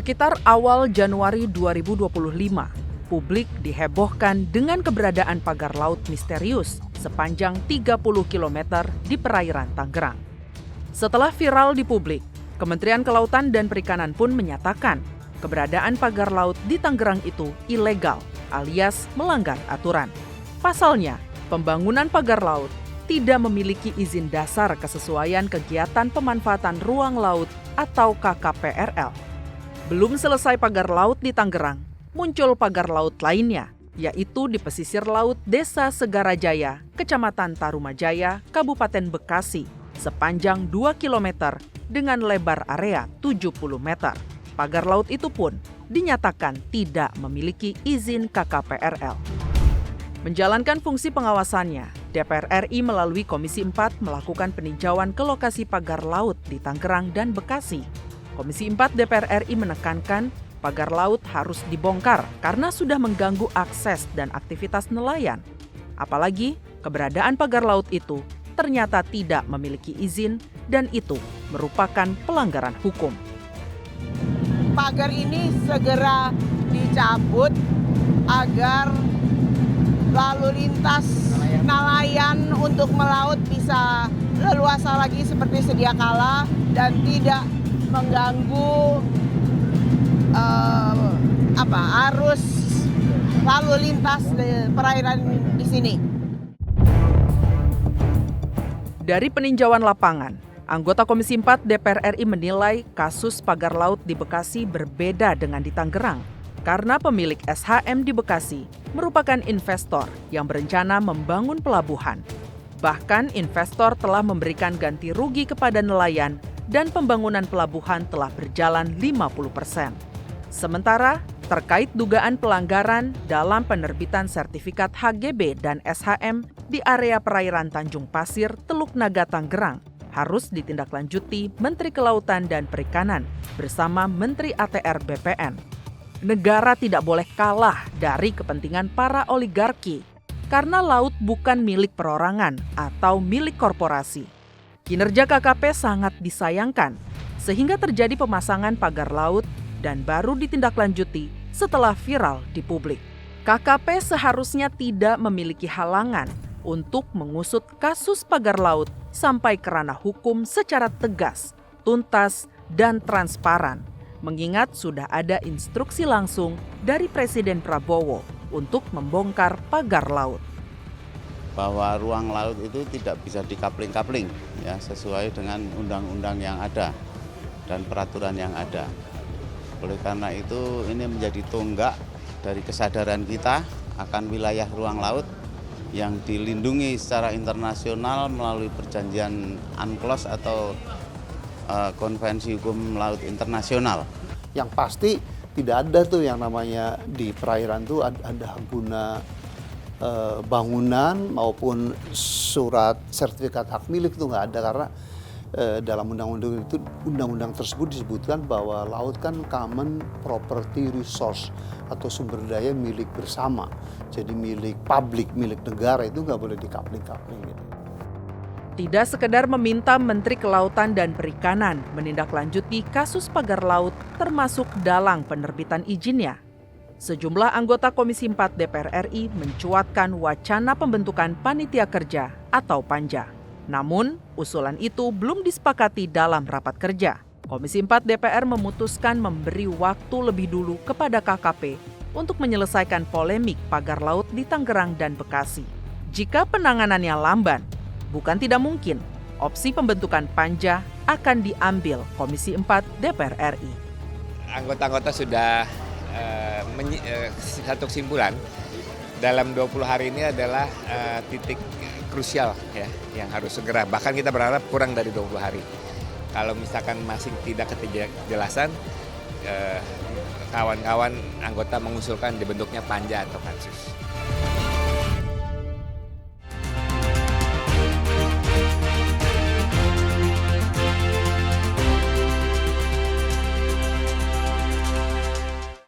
Sekitar awal Januari 2025, publik dihebohkan dengan keberadaan pagar laut misterius sepanjang 30 km di perairan Tangerang. Setelah viral di publik, Kementerian Kelautan dan Perikanan pun menyatakan keberadaan pagar laut di Tangerang itu ilegal alias melanggar aturan. Pasalnya, pembangunan pagar laut tidak memiliki izin dasar kesesuaian kegiatan pemanfaatan ruang laut atau KKPRL. Belum selesai pagar laut di Tangerang, muncul pagar laut lainnya, yaitu di pesisir laut Desa Segarajaya, Kecamatan Tarumajaya, Kabupaten Bekasi, sepanjang 2 km dengan lebar area 70 meter. Pagar laut itu pun dinyatakan tidak memiliki izin KKPRL. Menjalankan fungsi pengawasannya, DPR RI melalui Komisi 4 melakukan peninjauan ke lokasi pagar laut di Tangerang dan Bekasi. Komisi 4 DPR RI menekankan pagar laut harus dibongkar karena sudah mengganggu akses dan aktivitas nelayan. Apalagi keberadaan pagar laut itu ternyata tidak memiliki izin dan itu merupakan pelanggaran hukum. Pagar ini segera dicabut agar lalu lintas nelayan untuk melaut bisa leluasa lagi seperti sedia kala dan tidak mengganggu arus lalu lintas perairan di sini. Dari peninjauan lapangan, anggota Komisi 4 DPR RI menilai kasus pagar laut di Bekasi berbeda dengan di Tangerang karena pemilik SHM di Bekasi merupakan investor yang berencana membangun pelabuhan. Bahkan investor telah memberikan ganti rugi kepada nelayan dan pembangunan pelabuhan telah berjalan 50%. Sementara terkait dugaan pelanggaran dalam penerbitan sertifikat HGB dan SHM di area perairan Tanjung Pasir, Teluk Naga, Tangerang, harus ditindaklanjuti Menteri Kelautan dan Perikanan bersama Menteri ATR BPN. Negara tidak boleh kalah dari kepentingan para oligarki karena laut bukan milik perorangan atau milik korporasi. Kinerja KKP sangat disayangkan sehingga terjadi pemasangan pagar laut dan baru ditindaklanjuti setelah viral di publik. KKP seharusnya tidak memiliki halangan untuk mengusut kasus pagar laut sampai ke ranah hukum secara tegas, tuntas, dan transparan, mengingat sudah ada instruksi langsung dari Presiden Prabowo untuk membongkar pagar laut. Bahwa ruang laut itu tidak bisa dikapling-kapling, ya, sesuai dengan undang-undang yang ada dan peraturan yang ada. Oleh karena itu ini menjadi tonggak dari kesadaran kita akan wilayah ruang laut yang dilindungi secara internasional melalui perjanjian UNCLOS atau Konvensi Hukum Laut Internasional. Yang pasti tidak ada tuh yang namanya di perairan tuh ada guna bangunan maupun surat sertifikat hak milik itu nggak ada karena dalam undang-undang tersebut disebutkan bahwa laut kan common property resource atau sumber daya milik bersama. Jadi milik publik, milik negara itu nggak boleh dikapling-kapling gitu. Tidak sekedar meminta Menteri Kelautan dan Perikanan menindaklanjuti kasus pagar laut termasuk dalang penerbitan izinnya. Sejumlah anggota Komisi 4 DPR RI mencuatkan wacana pembentukan Panitia Kerja atau Panja. Namun, usulan itu belum disepakati dalam rapat kerja. Komisi 4 DPR memutuskan memberi waktu lebih dulu kepada KKP untuk menyelesaikan polemik pagar laut di Tangerang dan Bekasi. Jika penanganannya lamban, bukan tidak mungkin opsi pembentukan Panja akan diambil Komisi 4 DPR RI. Anggota-anggota sudah satu kesimpulan dalam 20 hari ini adalah titik krusial ya yang harus segera. Bahkan kita berharap kurang dari 20 hari. Kalau misalkan masih tidak kejelasan, kawan-kawan anggota mengusulkan dibentuknya Panja atau Pansus.